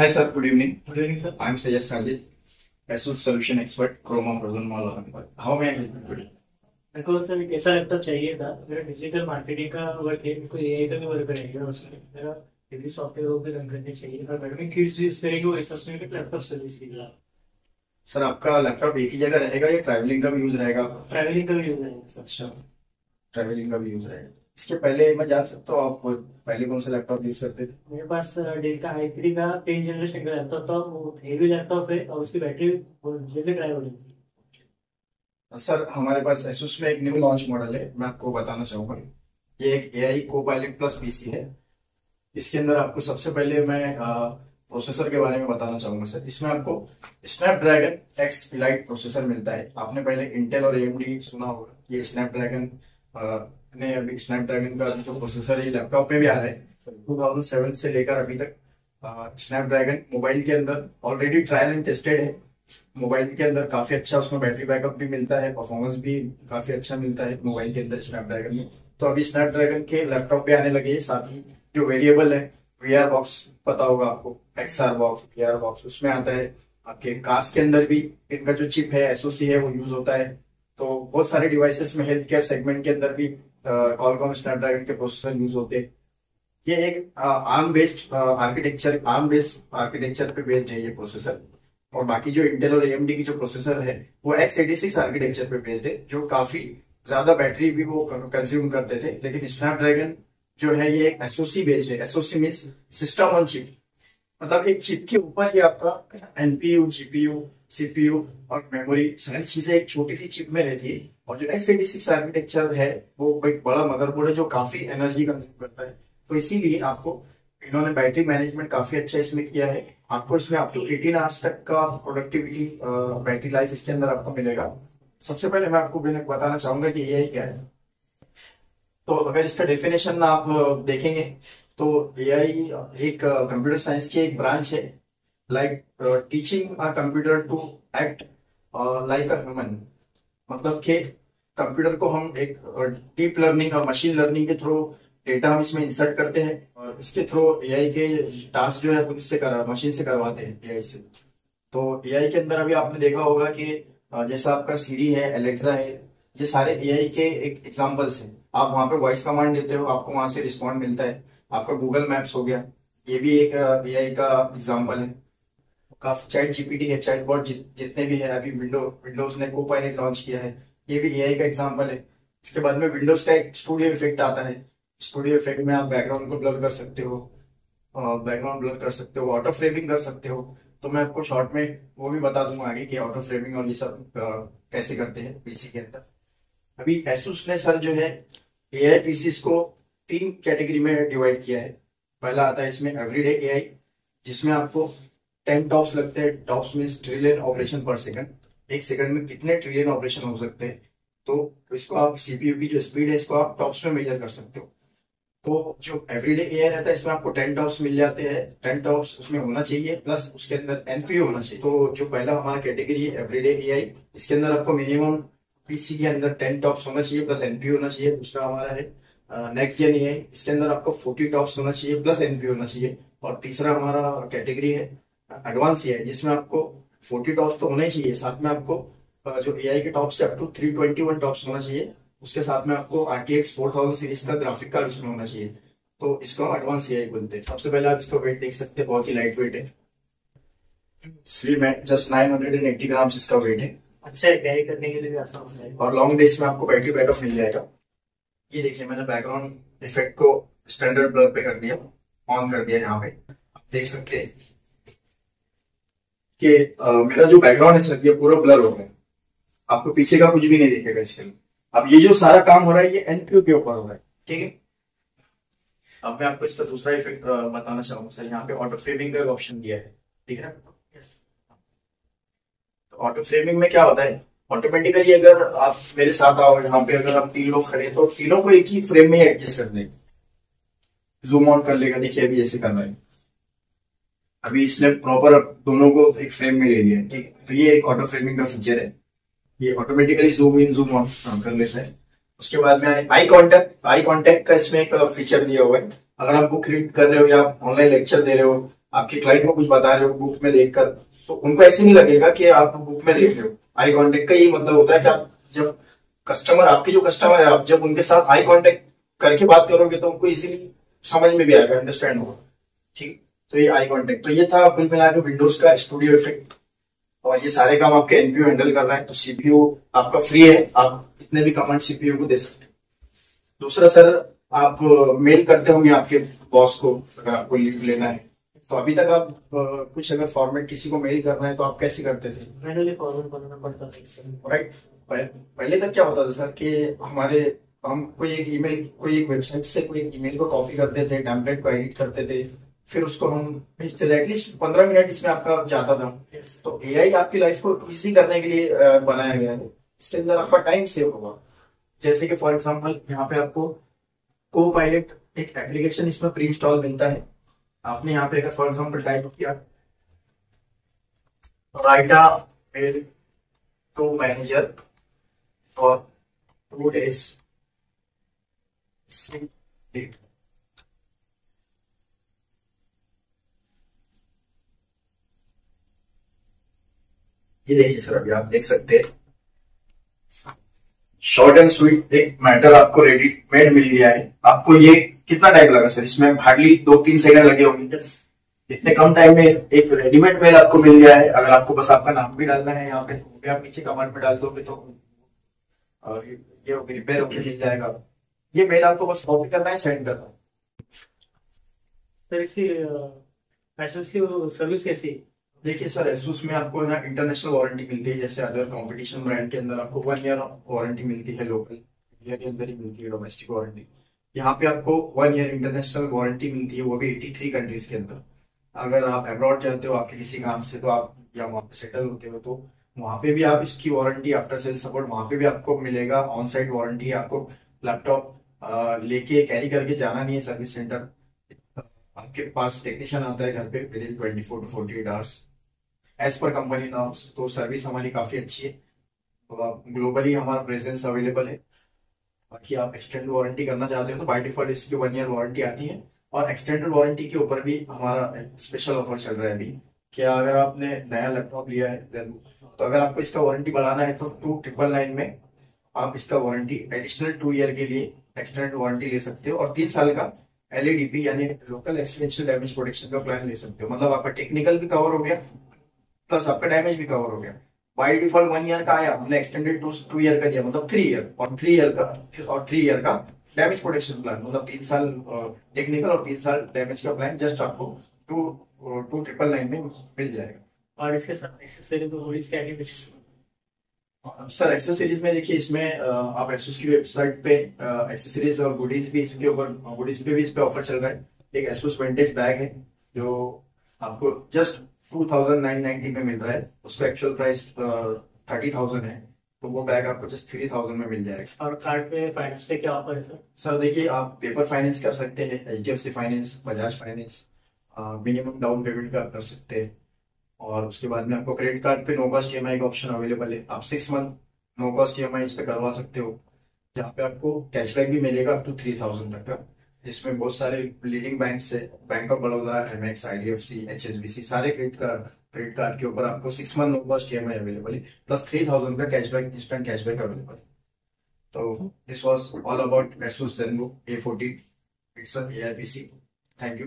Hi sir, good evening. Good evening, sir. I am Sayed Sajid, ASUS Solution Expert, Chroma Frozen Mall Aurangabad. How may I help you today? मेरे को sir एक ऐसा laptop चाहिए था। मेरा digital marketing का work है, मेरे को एआई का भी वर्क रहेगा उसमें। मेरा हेवी सॉफ्टवेयर वो भी रन करने चाहिए और घर में किड्स भी यूज करेंगे, वो ऐसा उसमें एक लैपटॉप सजेस्ट कीजिए आप। सर आपका लैपटॉप एक ही जगह रहेगा या ट्रैवलिंग का भी यूज रहेगा? ट्रैवलिंग का भी यूज रहेगा सर। अच्छा, ट्रैवलिंग का भी यूज रहेगा। इसके पहले मैं जान सकता हूँ आप पहले कौन सा लैपटॉप यूज करते थे? मेरे पास डेल का i3 का 10 जनरेशन का लैपटॉप था। वो हेवी लैपटॉप है और उसकी बैटरी बहुत जल्दी ड्राई हो रही थी। सर हमारे पास ASUS में एक न्यू लॉन्च मॉडल है, मैं आपको बताना चाहूंगा। ये एक AI Copilot प्लस पीसी है। इसके अंदर आपको सबसे पहले मैं प्रोसेसर के बारे में बताना चाहूंगा सर। इसमें आपको स्नैपड्रैगन एक्स इलाइट प्रोसेसर मिलता है। आपने पहले इंटेल और AMD सुना होगा। ये स्नैपड्रैगन ने अभी स्नैपड्रैगन का जो प्रोसेसर है लैपटॉप में भी आ रहा है 2007 से लेकर अभी तक। स्नैपड्रैगन मोबाइल के अंदर ऑलरेडी ट्रायल एंड टेस्टेड है। मोबाइल के अंदर काफी अच्छा उसमें बैटरी बैकअप भी मिलता है, परफॉर्मेंस भी काफी अच्छा मिलता है मोबाइल के अंदर स्नैपड्रैगन में। तो अभी स्नैपड्रैगन के लैपटॉप भी आने लगे हैं। साथ ही जो वेरिएबल है VR बॉक्स, पता होगा आपको, XR बॉक्स, VR बॉक्स, उसमें आता है। आपके कार्स के अंदर भी इनका जो चिप है SoC है वो यूज होता है। तो बहुत सारे डिवाइसेस में हेल्थ केयर सेगमेंट के अंदर भी क्वालकॉम स्नैपड्रैगन के प्रोसेसर यूज होते हैं। ये एक आर्म बेस्ड आर्किटेक्चर पे बेस्ड है ये प्रोसेसर। और बाकी जो इंटेल और AMD की जो प्रोसेसर है वो x86 आर्किटेक्चर पे बेस्ड है, जो काफी ज्यादा बैटरी भी वो कंज्यूम करते थे। लेकिन स्नैपड्रैगन जो है ये SoC बेस्ड है। SoC means system on chip, मतलब एक चिप के ऊपर ही आपका NPU, GPU, CPU और मेमोरी सारी चीजें एक छोटी सी चिप में रहती है। और जो x86 आर्किटेक्चर है वो एक बड़ा मदरबोर्ड है जो काफी एनर्जी कंज्यूम करता है। तो इसीलिए आपको इन्होंने बैटरी मैनेजमेंट काफी अच्छा इसमें किया है। आपको इसमें अप टू 18 आवर्स तक का प्रोडक्टिविटी बैटरी लाइफ इसके अंदर आपको मिलेगा। सबसे पहले मैं आपको बताना चाहूंगा कि AI क्या है। तो अगर इसका डेफिनेशन आप देखेंगे तो AI एक कंप्यूटर साइंस की एक ब्रांच है, like teaching a computer to act like a human. मतलब कि कंप्यूटर को हम एक डीप लर्निंग और मशीन लर्निंग के थ्रू डेटा हम इसमें इंसर्ट करते हैं और इसके थ्रू AI के टास्क जो है वो इससे मशीन से करवाते हैं AI से। तो AI के अंदर अभी आपने देखा होगा कि जैसा आपका सीरी है, एलेक्सा है, ये सारे AI के एक एग्जांपल्स हैं। आप वहां पे वॉइस कमांड देते हो, आपको वहां से रिस्पॉन्ड मिलता है। आपका गूगल मैप्स हो गया, ये भी एक AI का एग्जाम्पल है। काफी चैट GPT है, चैटबॉट जितने भी है, अभी विंडोज ने Copilot लॉन्च किया है, ये भी AI का एग्जाम्पल है। इसके बाद में विंडोज का एक स्टूडियो इफेक्ट आता है। स्टूडियो इफेक्ट में आप बैकग्राउंड को ब्लर कर सकते हो, ऑटो फ्रेमिंग कर सकते हो। तो मैं आपको शॉर्ट में वो भी बता दूंगा आगे कि ऑटो फ्रेमिंग और ये सब कैसे करते हैं पीसी के अंदर। अभी ASUS ने सर जो है AI PCs को 3 कैटेगरी में डिवाइड किया है। पहला आता है इसमें एवरीडे AI, जिसमें आपको 10 टॉप्स लगते हैं। टॉप्स मीन्स ट्रिलियन ऑपरेशन पर सेकंड। एक सेकंड में कितने ट्रिलियन ऑपरेशन हो सकते हैं, तो इसको आप CPU की जो स्पीड है इसको आप टॉप्स में मेजर कर सकते हो। तो जो एवरीडे AI रहता है इसमें आपको 10 टॉप्स मिल जाते हैं। 10 टॉप्स उसमें होना चाहिए, प्लस उसके अंदर NPU होना चाहिए। तो जो पहला हमारा कैटेगरी है एवरीडे AI, इसके अंदर आपको मिनिमम पीसी के अंदर 10 टॉप्स होना चाहिए प्लस NPU होना चाहिए। दूसरा हमारा है नेक्स्ट जेन AI, इसके अंदर आपको 40 टॉप्स होना चाहिए प्लस NPU होना चाहिए। और तीसरा हमारा कैटेगरी है एडवांस AI, जिसमें आपको 40 टॉप्स तो होना ही चाहिए, साथ में आपको जो AI के टॉप से अप टू 321 टॉप्स होना चाहिए। उसके साथ में आपको RTX 4000 सीरीज का ग्राफिक कार्ड इसमें होना चाहिए। तो इसको हम एडवांस AI बोलते हैं। सबसे पहले आप इसको वेट देख सकते हैं, बहुत ही लाइट वेट है, स्लिम है, जस्ट 980 ग्राम्स इसका वेट है। अच्छा है, कैरी करने के लिए भी आसान हो जाएगा। और लॉन्ग डेज में आपको बैटरी बैकअप मिल जाएगा। ये देखिए मैंने बैकग्राउंड इफेक्ट को स्टैंडर्ड ब्लर पे कर दिया, ऑन कर दिया। यहाँ पे आप देख सकते हैं कि मेरा जो बैकग्राउंड है सर ये पूरा ब्लर हो गया। आपको पीछे का कुछ भी नहीं दिखेगा इसके लिए। अब ये जो सारा काम हो रहा है ये NPU के ऊपर हो रहा है, ठीक है। अब मैं आपको इसका दूसरा इफेक्ट बताना चाहूंगा सर। यहाँ पे ऑटो फ्रेमिंग का ऑप्शन दिया है, ठीक है। तो ऑटो फ्रेमिंग में क्या होता है, ऑटोमेटिकली अगर आप मेरे साथ आओ यहाँ पे, अगर हम 3 लोग खड़े तो तीनों को एक ही फ्रेम में एडजस्ट कर देगा, जूम आउट कर लेगा। देखिए अभी ऐसे कर रहा है, अभी इसने प्रॉपर दोनों को एक फ्रेम में ले लिया, ठीक है। तो ये एक ऑटो फ्रेमिंग का फीचर है, ये automatically zoom in zoom out कर लेता है। उसके बाद में आई कांटेक्ट का इसमें एक फीचर दिया हुआ है। अगर आप बुक रीड कर रहे हो या ऑनलाइन लेक्चर दे रहे हो आपके क्लाइंट को कुछ बता रहे हो बुक में देखकर, तो उनको ऐसे नहीं लगेगा कि आप बुक में देख रहे हो। आई कांटेक्ट का यही मतलब होता है कि आप जब कस्टमर, आपके जो कस्टमर है, आप जब उनके साथ आई कांटेक्ट करके बात करोगे तो उनको इजीली समझ में भी आएगा, अंडरस्टैंड होगा। ठीक, तो ये आई कांटेक्ट, तो ये था कुल मिला के विंडोज का स्टूडियो इफेक्ट। और ये सारे काम आपके एनपीयू हैंडल कर रहा है, तो सीपीयू आपका फ्री है, आप इतने भी कमांड सीपीयू को दे सकते हैं। दूसरा सर, आप मेल करते होंगे आपके बॉस को अगर आपको लीव लेना है, तो अभी तक आप कुछ अगर फॉर्मेट किसी को मेल करना है तो आप कैसे करते थे? मैनुअली फॉरवर्ड करना पड़ता था। राइट, पहले तक क्या होता था सर कि हम कोई एक वेबसाइट से कोई एक ईमेल को कॉपी करते थे, टेम्पलेट को एडिट करते थे, फिर उसको हम भेजते थे। एटलीस्ट 15 मिनट इसमें आपका जाता था। तो एआई आपकी लाइफ को इजी करने के लिए बनाया गया है, इसके अंदर आपका टाइम सेव होगा। जैसे कि फॉर एग्जांपल यहाँ पे आपको को पायलट एक एप्लीकेशन इसमें प्री इंस्टॉल मिलता है। आपने यहाँ पे अगर फॉर एग्जांपल टाइप किया write a mail to manager for 2 days, ये देखिए सर, अभी आप देख सकते हैं शॉर्ट एंड स्वीट एक मैटर आपको रेडीमेड मिल गया है। आपको ये कितना टाइम लगा सर? इसमें हार्डली 2-3 सेकंड लगे होंगे। इतने कम टाइम में एक रेडीमेड मेल आपको मिल गया है। अगर आपको बस आपका नाम भी डालना है यहाँ पे, तो भी आप नीचे कमेंट में डाल दोगे तो और ये रिपेयर होकर मिल जाएगा। ये मेल आपको बस कॉपी करना है, सेंड करना है। सर इसकी एसोस की सर्विस कैसी है? देखिए सर, एसूस में आपको ना इंटरनेशनल वारंटी मिलती है, जैसे अदर कंपटीशन ब्रांड के अंदर आपको 1 ईयर वारंटी मिलती है, लोकल इंडिया के अंदर ही मिलती है डोमेस्टिक वारंटी। यहाँ पे आपको 1 ईयर इंटरनेशनल वारंटी मिलती है, वो भी 83 कंट्रीज के अंदर। अगर आप अब्रॉड जाते हो आपके किसी काम से, तो आप या वहाँ पे सेटल होते हो, तो वहाँ पे भी आप इसकी वारंटी, आफ्टर सेल सपोर्ट वहाँ पे भी आपको मिलेगा। ऑन साइट वारंटी, आपको लैपटॉप लेके कैरी करके जाना नहीं है सर्विस सेंटर, आपके पास टेक्नीशियन आता है घर पे within 24 to 48 hours as per company norms. तो सर्विस हमारी काफी अच्छी है, तो ग्लोबली हमारा प्रेजेंस अवेलेबल है। बाकी आप एक्सटेंडेड वारंटी करना चाहते हो तो बाय डिफॉल्ट इसकी 1 ईयर वारंटी आती है। और एक्सटेंडेड वारंटी के ऊपर भी हमारा स्पेशल ऑफर चल रहा है अभी। क्या अगर आपने नया लैपटॉप लिया है तो अगर आपको इसका वारंटी बढ़ाना है तो 2999 में आप इसका वारंटी एडिशनल 2 ईयर के लिए एक्सटेंडेड वारंटी ले सकते हो, और 3 साल का LADP यानी लोकल एक्सटेंशियल डैमेज प्रोटेक्शन का प्लान ले सकते हो। मतलब आपका टेक्निकल भी कवर हो गया प्लस आपका डैमेज भी कवर हो गया। बाय डिफॉल्ट 1 ईयर का आया, हमने एक्सटेंडेड 2 ईयर का दिया, मतलब 3 ईयर और 3 ईयर का डैमेज प्रोटेक्शन प्लान, मतलब 3 साल टेक्निकल और 3 साल डैमेज का प्लान जस्ट आपको 2999 में मिल जाएगा। और इसके साथ एक्सेसरीज तो थोड़ी सी सर एक्सेसरीज में देखिए, इसमें आप एसुस की वेबसाइट पे एक्सेसरीज और गुडीज भी इसके ऊपर, गुडीज पे भी इस पे ऑफर चल रहा है। एक एसुस विंटेज बैग है जो आपको जस्ट 2990 में मिल रहा है, उसका एक्चुअल प्राइस 30,000 है, तो वो बैग आपको जस्ट 3000 में मिल जाएगा। और कार्ड पे फाइनेंस पे क्या ऑफर है सर? सर देखिए, आप पेपर फाइनेंस कर सकते हैं, HDFC finance, Bajaj finance, minimum down payment का कर सकते हैं। और उसके बाद में आपको क्रेडिट कार्ड पे नो कॉस्ट EMI का ऑप्शन अवेलेबल है। आप 6 मंथ नो कॉस्ट EMI इस पे करवा सकते हो, जहाँ पे आपको कैशबैक भी मिलेगा अप टू 3000 तक का, जिसमें बहुत सारे लीडिंग बैंक से, Bank of Baroda, MX, IDFC, HSBC सारे क्रेडिट कार्ड के ऊपर आपको 6 month no cost EMI available है, प्लस 3000 का कैशबैक, इंस्टेंट कैशबैक अवेलेबल है। तो this was all about ASUS ZenBook A14, it's an AIPC। Thank you.